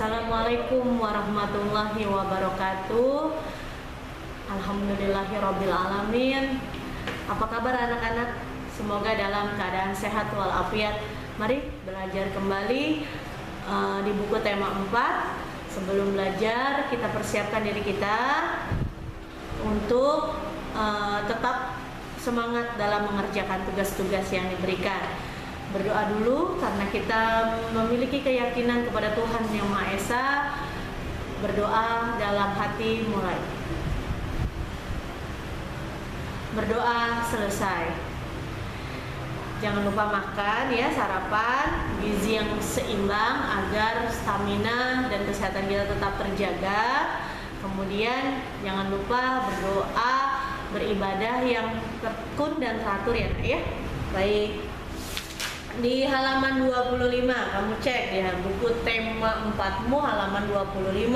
Assalamualaikum warahmatullahi wabarakatuh. Alhamdulillahirabbil alamin. Apa kabar anak-anak? Semoga dalam keadaan sehat walafiat. Mari belajar kembali di buku tema 4. Sebelum belajar, kita persiapkan diri kita untuk tetap semangat dalam mengerjakan tugas-tugas yang diberikan. Berdoa dulu karena kita memiliki keyakinan kepada Tuhan Yang Maha Esa. Berdoa dalam hati mulai. Berdoa selesai. Jangan lupa makan ya, sarapan, gizi yang seimbang agar stamina dan kesehatan kita tetap terjaga. Kemudian jangan lupa berdoa, beribadah yang tekun dan teratur ya nak ya. Baik. Di halaman 25 kamu cek ya, buku tema 4-mu halaman 25,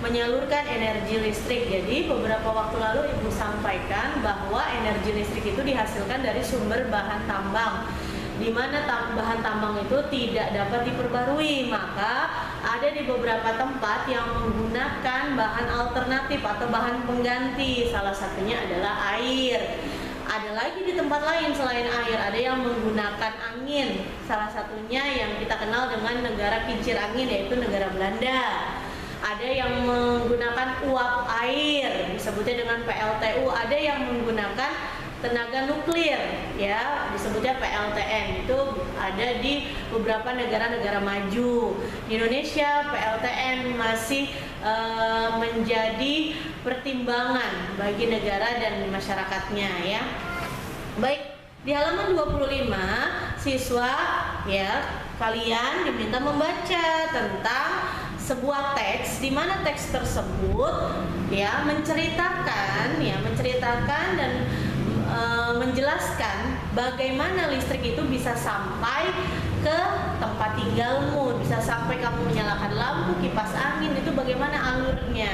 menyalurkan energi listrik. Jadi beberapa waktu lalu Ibu sampaikan bahwa energi listrik itu dihasilkan dari sumber bahan tambang, di mana bahan tambang itu tidak dapat diperbarui. Maka ada di beberapa tempat yang menggunakan bahan alternatif atau bahan pengganti. Salah satunya adalah air. Ada lagi di tempat lain selain air, ada yang menggunakan angin. Salah satunya yang kita kenal dengan negara kincir angin, yaitu negara Belanda. Ada yang menggunakan uap air, disebutnya dengan PLTU. Ada yang menggunakan tenaga nuklir, ya, disebutnya PLTN. Itu ada di beberapa negara-negara maju. Di Indonesia PLTN masih menjadi pertimbangan bagi negara dan masyarakatnya ya. Baik, di halaman 25 siswa ya, kalian diminta membaca tentang sebuah teks, di mana teks tersebut ya menceritakan dan menjelaskan bagaimana listrik itu bisa sampai ke tempat tinggalmu, bisa sampai kamu menyalakan lampu, kipas angin, itu bagaimana alurnya.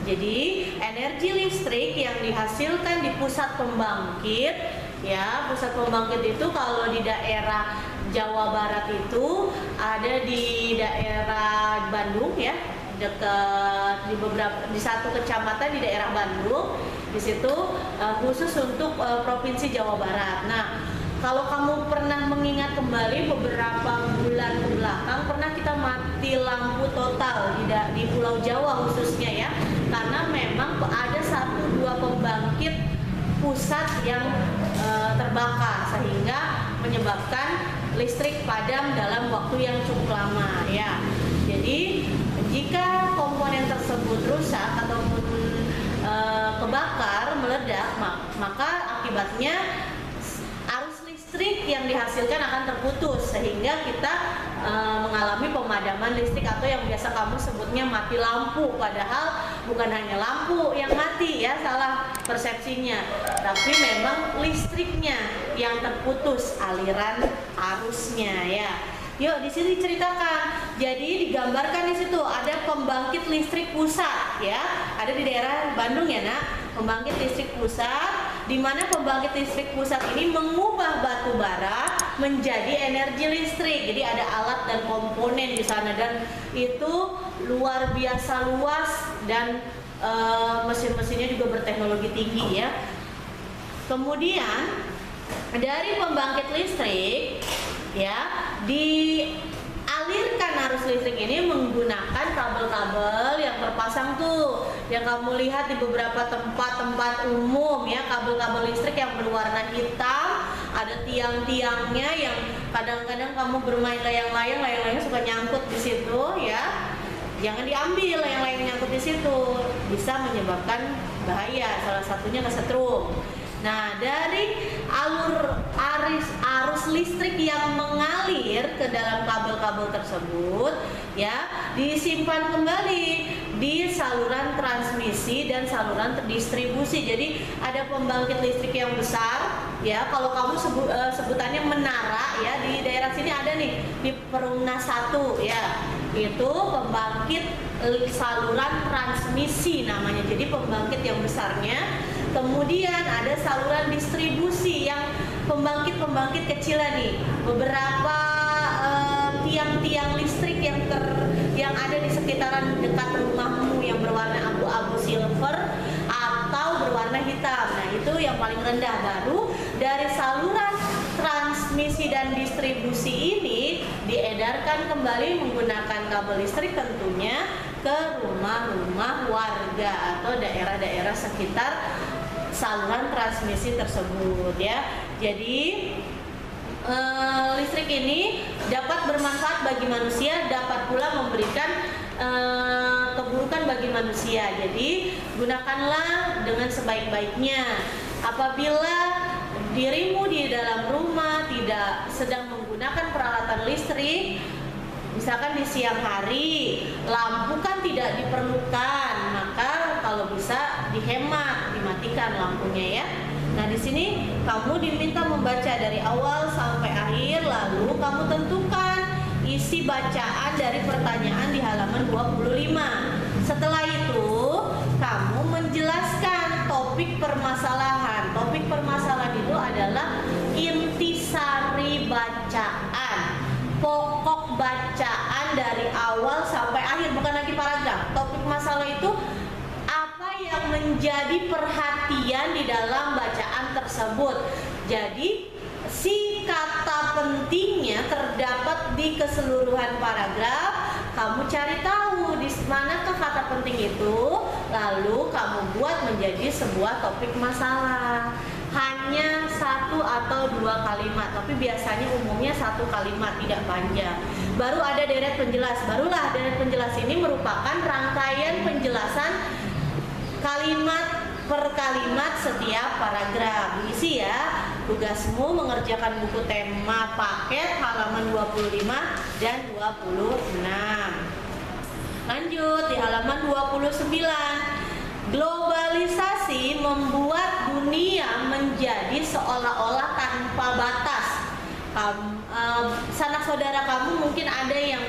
Jadi energi listrik yang dihasilkan di pusat pembangkit ya, pusat pembangkit itu kalau di daerah Jawa Barat itu ada di daerah Bandung ya, dekat di satu kecamatan di daerah Bandung. Di situ khusus untuk provinsi Jawa Barat. Nah, kalau kamu pernah mengingat kembali beberapa bulan ke belakang, pernah kita mati lampu total di Pulau Jawa khususnya ya, karena memang ada 1-2 pembangkit pusat yang terbakar sehingga menyebabkan listrik padam dalam waktu yang cukup lama ya. Jadi jika komponen tersebut rusak ataupun kebakar, meledak, maka akibatnya arus listrik yang dihasilkan akan terputus sehingga kita mengalami pemadaman listrik atau yang biasa kamu sebutnya mati lampu. Padahal bukan hanya lampu yang mati ya, salah persepsinya, tapi memang listriknya yang terputus aliran arusnya ya. Yuk di sini ceritakan. Jadi digambarkan di situ ada pembangkit listrik pusat ya, ada di daerah Bandung ya nak, pembangkit listrik pusat, di mana pembangkit listrik pusat ini mengubah batu bara menjadi energi listrik. Jadi ada alat dan komponen di sana dan itu luar biasa luas dan mesin-mesinnya juga berteknologi tinggi ya. Kemudian dari pembangkit listrik ya, dialirkan arus listrik ini menggunakan kabel-kabel yang terpasang tuh yang kamu lihat di beberapa tempat-tempat umum ya, kabel-kabel listrik yang berwarna hitam, ada tiang-tiangnya yang kadang-kadang kamu bermain layang-layangnya suka nyangkut di situ ya. Jangan diambil layang-layang nyangkut di situ, bisa menyebabkan bahaya, salah satunya kesetrum. Nah, dari arus listrik yang mengalir ke dalam kabel-kabel tersebut ya, disimpan kembali di saluran transmisi dan saluran distribusi. Jadi ada pembangkit listrik yang besar ya, kalau kamu sebutannya menara ya, di daerah sini ada nih di Perumnas 1 ya, itu pembangkit saluran transmisi namanya. Jadi pembangkit yang besarnya. Kemudian ada saluran distribusi yang pembangkit kecilan nih, beberapa tiang-tiang listrik yang ada di sekitar dan distribusi ini diedarkan kembali menggunakan kabel listrik tentunya ke rumah-rumah warga atau daerah-daerah sekitar saluran transmisi tersebut ya. Jadi listrik ini dapat bermanfaat bagi manusia, dapat pula memberikan keburukan bagi manusia. Jadi gunakanlah dengan sebaik-baiknya. Apabila dirimu di dalam rumah tidak sedang menggunakan peralatan listrik, misalkan di siang hari lampu kan tidak diperlukan, maka kalau bisa dihemat, dimatikan lampunya ya. Nah, di sini kamu diminta membaca dari awal sampai akhir, lalu kamu tentukan isi bacaan dari pertanyaan di halaman 25. Setelah itu, kamu menjelaskan topik permasalahan. Topik permasalahan itu adalah intisari bacaan, pokok bacaan dari awal sampai akhir, bukan lagi paragraf. Topik masalah itu yang menjadi perhatian di dalam bacaan tersebut. Jadi si kata pentingnya terdapat di keseluruhan paragraf. Kamu cari tahu di manakah kata penting itu, lalu kamu buat menjadi sebuah topik masalah. Hanya 1 atau 2 kalimat, tapi biasanya umumnya 1 kalimat, tidak panjang. Baru ada deret penjelas. Barulah deret penjelas ini merupakan rangkaian penjelasan kalimat per kalimat setiap paragraf. Diisi ya. Tugasmu mengerjakan buku tema paket halaman 25 dan 26. Lanjut di halaman 29. Globalisasi membuat dunia menjadi seolah-olah tanpa batas. Sanak saudara kamu mungkin ada yang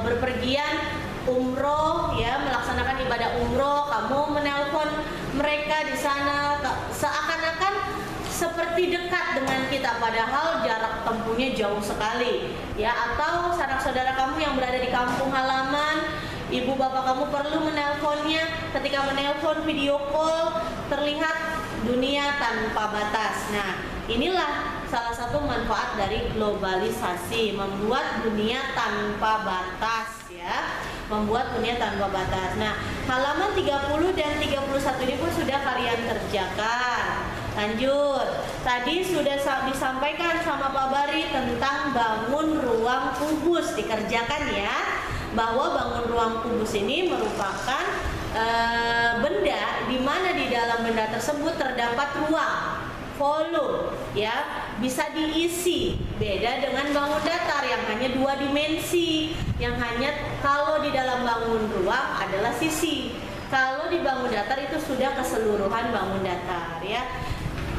berpergian umroh ya, melaksanakan ibadah umroh, kamu menelpon mereka di sana seakan-akan seperti dekat dengan kita, padahal jarak tempuhnya jauh sekali ya. Atau sanak saudara kamu yang berada di kampung halaman, ibu bapak kamu perlu menelponnya, ketika menelpon video call terlihat dunia tanpa batas. Nah, inilah salah satu manfaat dari globalisasi, membuat dunia tanpa batas ya, membuat dunia tanpa batas. Nah, halaman 30 dan 31 ini pun sudah kalian kerjakan. Lanjut, tadi sudah disampaikan sama Pak Bari tentang bangun ruang kubus, dikerjakan ya, bahwa bangun ruang kubus ini merupakan benda di mana di dalam benda tersebut terdapat ruang, volume ya, bisa diisi. Beda dengan bangun datar yang hanya 2 dimensi, yang hanya kalau di dalam bangun ruang adalah sisi. Kalau di bangun datar itu sudah keseluruhan bangun datar ya.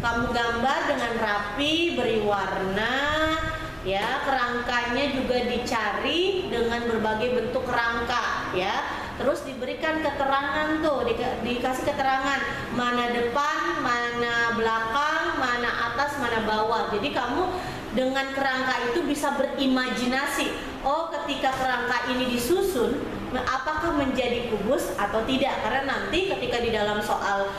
Kamu gambar dengan rapi, beri warna ya, kerangkanya juga dicari dengan berbagai bentuk kerangka ya. Terus diberikan keterangan tuh, dikasih keterangan mana depan, mana belakang, mana atas, mana bawah. Jadi kamu dengan kerangka itu bisa berimajinasi. Oh, ketika kerangka ini disusun, apakah menjadi kubus atau tidak? Karena nanti ketika di dalam soal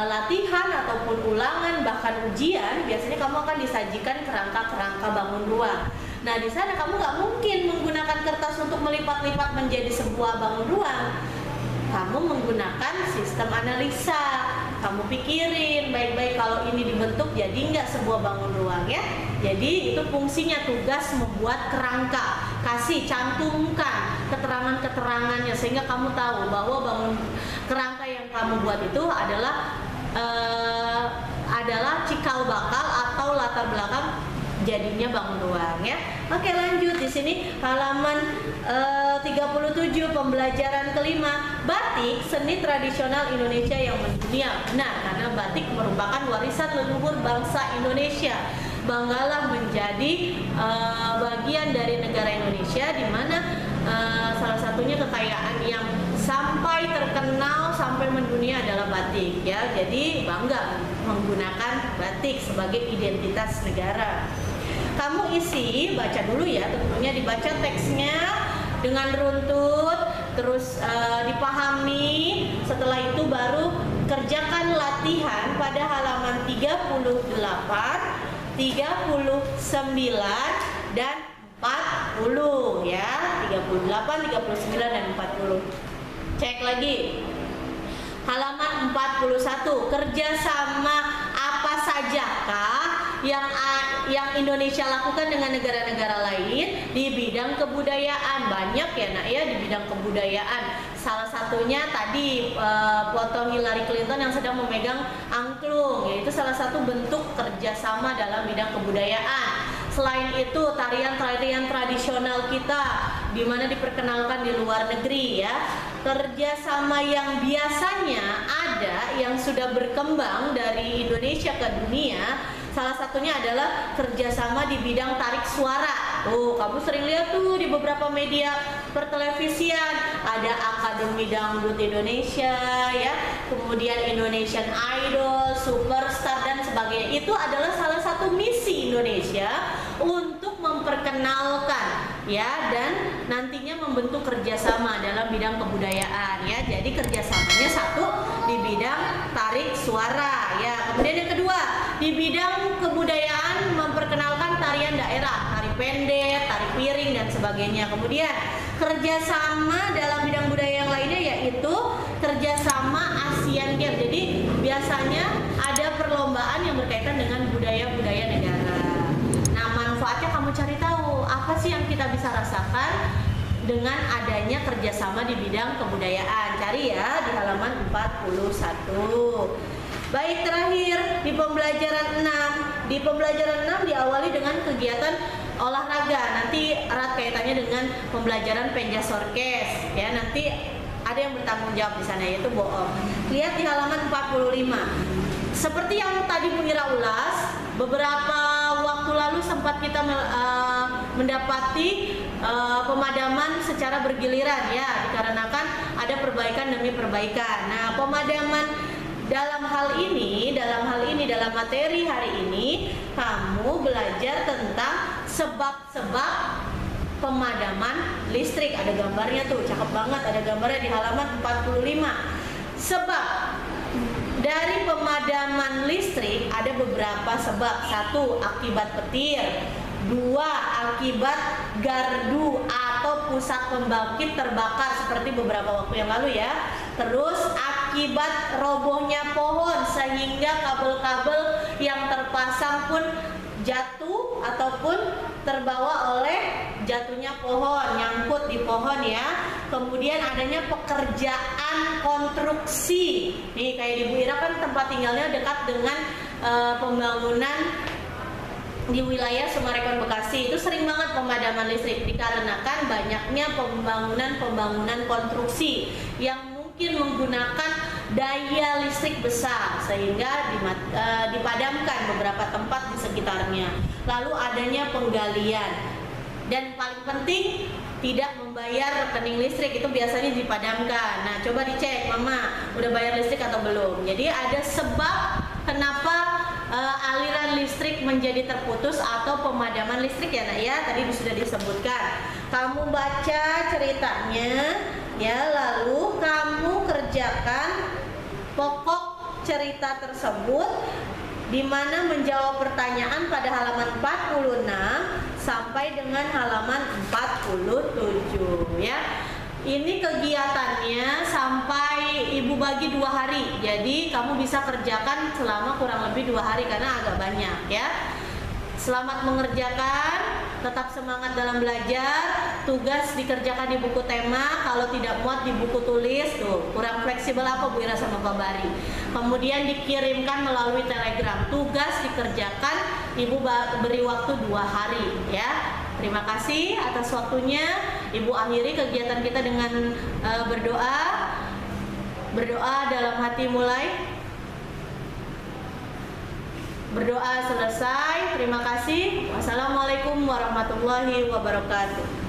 latihan ataupun ulangan bahkan ujian, biasanya kamu akan disajikan kerangka-kerangka bangun ruang. Nah, di sana kamu nggak mungkin menggunakan kertas untuk melipat-lipat menjadi sebuah bangun ruang. Kamu menggunakan sistem analisa. Kamu pikirin baik-baik kalau ini dibentuk jadi nggak sebuah bangun ruang ya. Jadi itu fungsinya, tugas membuat kerangka. Kasih, cantumkan keterangan-keterangannya sehingga kamu tahu bahwa bangun kerangka yang kamu buat itu adalah cikal bakal atau latar belakang jadinya bangun ruang ya. Oke, lanjut di sini halaman 37 pembelajaran kelima, batik seni tradisional Indonesia yang mendunia. Benar, karena batik merupakan warisan leluhur bangsa Indonesia. Banggalah menjadi bagian dari negara Indonesia, di mana salah satunya kekayaan yang sampai terkenal sampai mendunia adalah batik ya. Jadi bangga menggunakan batik sebagai identitas negara. Kamu isi, baca dulu ya, tentunya dibaca teksnya dengan runtut, terus dipahami. Setelah itu baru kerjakan latihan pada halaman 38 dan 40 ya. 38, 39 dan 40. Cek lagi. Halaman 41, kerjasama apa sajakah yang Indonesia lakukan dengan negara-negara lain di bidang kebudayaan? Banyak ya nak ya, di bidang kebudayaan. Salah satunya tadi foto Hillary Clinton yang sedang memegang angklung, yaitu salah satu bentuk kerjasama dalam bidang kebudayaan. Selain itu tarian-tarian tradisional kita di mana diperkenalkan di luar negeri ya. Kerjasama yang biasanya ada yang sudah berkembang dari Indonesia ke dunia, salah satunya adalah kerjasama di bidang tarik suara. Oh, kamu sering lihat tuh di beberapa media pertelevisian ada Akademi Dangdut Indonesia ya, kemudian Indonesian Idol, Superstar dan sebagainya. Itu adalah salah satu misi Indonesia untuk memperkenalkan ya dan nantinya membentuk kerjasama dalam bidang kebudayaan ya. Jadi kerjasamanya satu di bidang tarik suara ya. Kemudian yang kedua di bidang kebudayaan memperkenalkan tarian daerah, tari pendek, tari piring dan sebagainya. Kemudian kerjasama dalam bidang budaya yang lainnya yaitu kerjasama Asian Games. Jadi biasanya ada perlombaan yang berkaitan dengan budaya-budaya negara. Nah, manfaatnya kamu cari tahu apa sih yang kita bisa rasakan dengan adanya kerjasama di bidang kebudayaan. Cari ya di halaman 41. Baik, terakhir di pembelajaran 6. Di pembelajaran 6 diawali dengan kegiatan olahraga. Nanti erat kaitannya dengan pembelajaran penjas orkes ya. Nanti ada yang bertanggung jawab di sana yaitu boom. Lihat di halaman 45. Seperti yang tadi Bu Ira ulas, beberapa waktu lalu sempat kita mendapati pemadaman secara bergiliran ya, dikarenakan ada perbaikan demi perbaikan. Nah, pemadaman dalam materi hari ini kamu belajar tentang sebab-sebab pemadaman listrik. Ada gambarnya tuh, cakep banget, ada gambarnya di halaman 45. Sebab dari pemadaman listrik ada beberapa sebab. 1, akibat petir. 2, akibat gardu atau pusat pembangkit terbakar seperti beberapa waktu yang lalu ya. Terus akibat robohnya pohon sehingga kabel-kabel yang terpasang pun jatuh ataupun terbawa oleh jatuhnya pohon, nyangkut di pohon ya. Kemudian adanya pekerjaan konstruksi. Nih kayak di Bu Ira kan tempat tinggalnya dekat dengan pembangunan di wilayah Sumarekon Bekasi. Itu sering banget pemadaman listrik dikarenakan banyaknya pembangunan konstruksi yang mungkin menggunakan daya listrik besar sehingga dipadamkan beberapa tempat di sekitarnya. Lalu adanya penggalian dan paling penting tidak membayar rekening listrik, itu biasanya dipadamkan. Nah, coba dicek Mama udah bayar listrik atau belum. Jadi ada sebab kenapa aliran listrik menjadi terputus atau pemadaman listrik ya nak ya, tadi sudah disebutkan. Kamu baca ceritanya ya, lalu kamu kerjakan pokok cerita tersebut di mana menjawab pertanyaan pada halaman 46 sampai dengan halaman 47 ya. Ini kegiatannya sampai Ibu bagi 2 hari. Jadi kamu bisa kerjakan selama kurang lebih 2 hari karena agak banyak ya. Selamat mengerjakan, tetap semangat dalam belajar. Tugas dikerjakan di buku tema, kalau tidak muat di buku tulis. Tuh, kurang fleksibel apa Bu Ira sama Pak Bari. Kemudian dikirimkan melalui telegram. Tugas dikerjakan, Ibu beri waktu 2 hari ya. Terima kasih atas waktunya. Ibu akhiri kegiatan kita dengan berdoa. Berdoa dalam hati mulai. Berdoa selesai. Terima kasih. Wassalamualaikum warahmatullahi wabarakatuh.